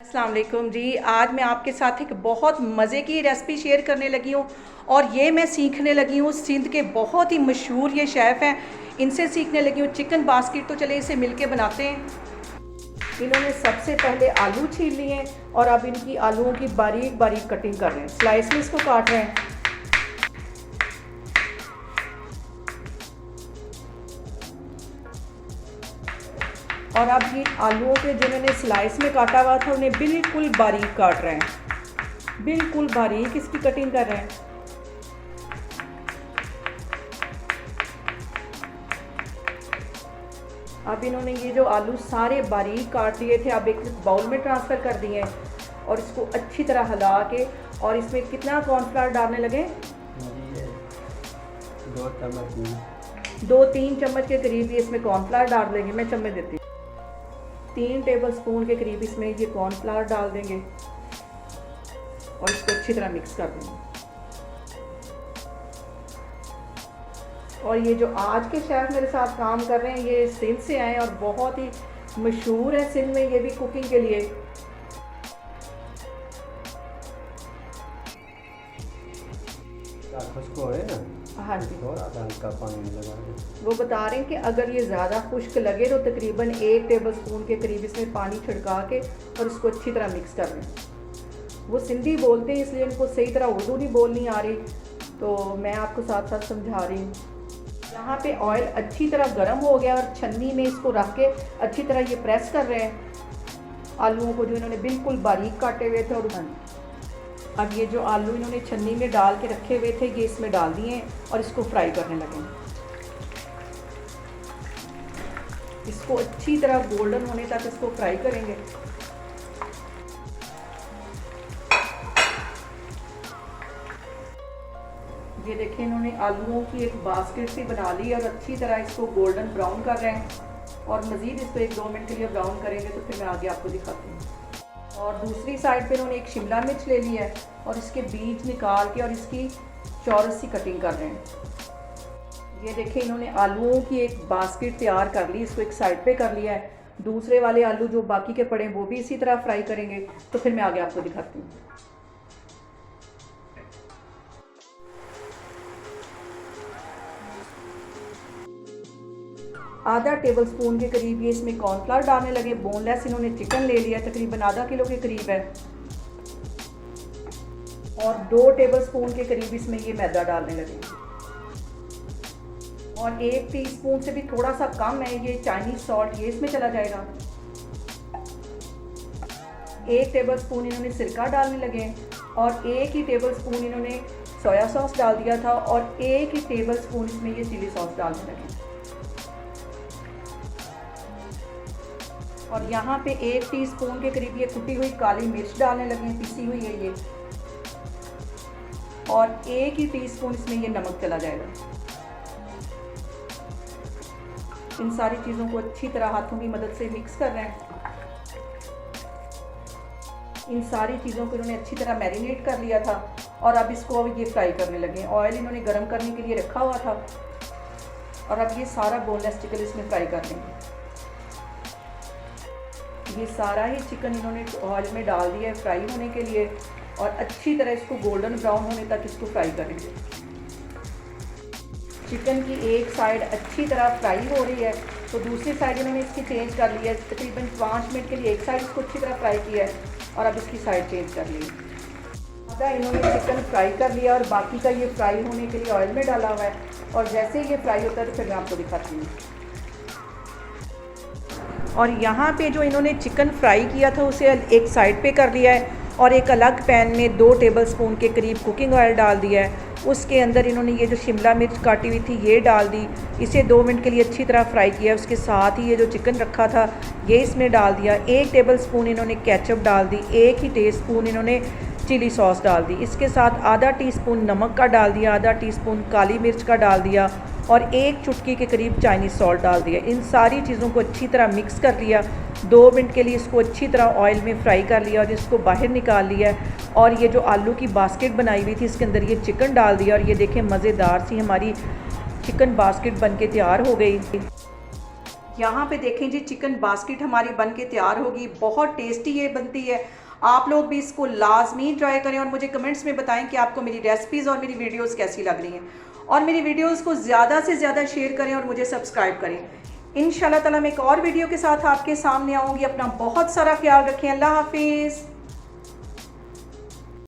अस्सलाम वालेकुम जी। आज मैं आपके साथ एक बहुत मज़े की रेसिपी शेयर करने लगी हूँ और ये मैं सीखने लगी हूँ सिंध के बहुत ही मशहूर ये शेफ़ हैं, इनसे सीखने लगी हूँ चिकन बास्केट। तो चले इसे मिलके बनाते हैं। इन्होंने सबसे पहले आलू छील लिए हैं और अब इनकी आलूओं की बारीक बारीक कटिंग कर रहे हैं, स्लाइस में इसको काट रहे हैं। और अब ये आलूओं के जो मैंने स्लाइस में काटा हुआ था उन्हें बिल्कुल बारीक काट रहे हैं, बिल्कुल बारीक इसकी कटिंग कर रहे हैं। अब इन्होंने ये जो आलू सारे बारीक काट लिए थे अब एक बाउल में ट्रांसफ़र कर दिए हैं और इसको अच्छी तरह हिला के, और इसमें कितना कॉर्नफ्लावर डालने लगे? 2-3 चम्मच के करीब ये इसमें कॉर्नफ्लावर डाल देंगे। मैं चम्मच देती हूँ। 3 टेबलस्पून के करीब इसमें ये कॉर्नफ्लावर डाल देंगे और इसको अच्छी तरह मिक्स कर देंगे। और ये जो आज के शेफ़ मेरे साथ काम कर रहे हैं ये सिंध से आए और बहुत ही मशहूर है सिंध में ये भी कुकिंग के लिए। खुश्क है ना? हाँ जी, थोड़ा हल्का पानी लगा दो। वो बता रहे हैं कि अगर ये ज़्यादा खुश्क लगे तो तकरीबन 1 टेबलस्पून के करीब इसमें पानी छिड़का के और इसको अच्छी तरह मिक्स कर लें। वो सिंधी बोलते हैं इसलिए उनको सही तरह उर्दू नहीं बोलनी आ रही, तो मैं आपको साथ साथ समझा रही हूँ। यहाँ पे ऑयल अच्छी तरह गर्म हो गया और छन्नी में इसको रख के अच्छी तरह ये प्रेस कर रहे हैं आलूओं को जो इन्होंने बिल्कुल बारीक काटे हुए थे। और अब ये जो आलू इन्होंने छन्नी में डाल के रखे हुए थे ये इसमें डाल दिए हैं और इसको फ्राई करने लगे। इसको अच्छी तरह गोल्डन होने तक इसको फ्राई करेंगे। ये देखें इन्होंने आलूओं की एक बास्केट सी बना ली और अच्छी तरह इसको गोल्डन ब्राउन कर रहे हैं और मज़ीद इसको 1-2 मिनट के लिए ब्राउन करेंगे तो फिर मैं आगे आपको दिखाती हूँ। और दूसरी साइड पे इन्होंने एक शिमला मिर्च ले ली है और इसके बीज निकाल के और इसकी चौरस सी कटिंग कर रहे हैं। ये देखें इन्होंने आलूओं की एक बास्केट तैयार कर ली, इसको एक साइड पे कर लिया है। दूसरे वाले आलू जो बाकी के पड़े हैं वो भी इसी तरह फ्राई करेंगे तो फिर मैं आगे आपको दिखाती हूँ। आधा टेबलस्पून के करीब ये इसमें कॉर्नफ्लावर डालने लगे। बोनलेस इन्होंने चिकन ले लिया, तकरीबन आधा किलो के करीब है। और 2 टेबलस्पून के करीब इसमें ये मैदा डालने लगे और 1 टीस्पून से भी थोड़ा सा कम है ये चाइनीज सॉल्ट, ये इसमें चला जाएगा। 1 टेबलस्पून इन्होंने सिरका डालने लगे और 1 ही टेबलस्पून इन्होंने सोया सॉस डाल दिया था और 1 ही टेबलस्पून इसमें ये चिली सॉस डालने लगे। और यहाँ पे 1 टीस्पून के करीब ये कुटी हुई काली मिर्च डालने लगे, पिसी हुई है ये। और 1 ही टीस्पून इसमें ये नमक चला जाएगा। इन सारी चीज़ों को अच्छी तरह हाथों की मदद से मिक्स कर रहे हैं। इन सारी चीज़ों को इन्होंने अच्छी तरह मैरिनेट कर लिया था और अब इसको ये फ्राई करने लगे। ऑयल इन्होंने गर्म करने के लिए रखा हुआ था और अब ये सारा बोनलेस चिकन इसमें फ्राई कर लेंगे। ये सारा ही चिकन इन्होंने ऑयल में डाल दिया है फ्राई होने के लिए और अच्छी तरह इसको गोल्डन ब्राउन होने तक इसको फ्राई करेंगे। चिकन की एक साइड अच्छी तरह फ्राई हो रही है तो दूसरी साइड इन्होंने इसकी चेंज कर ली है। तकरीबन 5 मिनट के लिए एक साइड इसको अच्छी तरह फ्राई किया है और अब इसकी साइड चेंज कर ली। आधा इन्होंने चिकन फ्राई कर लिया और बाकी का ये फ्राई होने के लिए ऑयल में डाला हुआ है और जैसे ही ये फ्राई होता है तो फिर मैं आपको दिखाती हूँ। और यहाँ पे जो इन्होंने चिकन फ्राई किया था उसे एक साइड पे कर दिया है और एक अलग पैन में 2 टेबलस्पून के करीब कुकिंग ऑयल डाल दिया है। उसके अंदर इन्होंने ये जो शिमला मिर्च काटी हुई थी ये डाल दी, इसे 2 मिनट के लिए अच्छी तरह फ्राई किया। उसके साथ ही ये जो चिकन रखा था ये इसमें डाल दिया। 1 टेबलस्पून इन्होंने केचप डाल दी, 1 ही टीस्पून इन्होंने चिली सॉस डाल दी। इसके साथ आधा टीस्पून नमक का डाल दिया, आधा टीस्पून काली मिर्च का डाल दिया और 1 चुटकी के करीब चाइनीज़ सॉल्ट डाल दिया। इन सारी चीज़ों को अच्छी तरह मिक्स कर लिया। 2 मिनट के लिए इसको अच्छी तरह ऑयल में फ्राई कर लिया और इसको बाहर निकाल लिया और ये जो आलू की बास्केट बनाई हुई थी इसके अंदर ये चिकन डाल दिया और ये देखें मज़ेदार सी हमारी चिकन बास्केट बन के तैयार हो गई। यहाँ पे देखें जी, चिकन बास्केट हमारी बन के तैयार होगी। बहुत टेस्टी ये बनती है। आप लोग भी इसको लाजमी ट्राई करें और मुझे कमेंट्स में बताएं कि आपको मेरी रेसिपीज़ और मेरी वीडियोस कैसी लग रही हैं। और मेरी वीडियोस को ज़्यादा से ज़्यादा शेयर करें और मुझे सब्सक्राइब करें। इंशाल्लाह ताला मैं एक और वीडियो के साथ आपके सामने आऊँगी। अपना बहुत सारा ख्याल रखें। अल्लाह हाफिज़।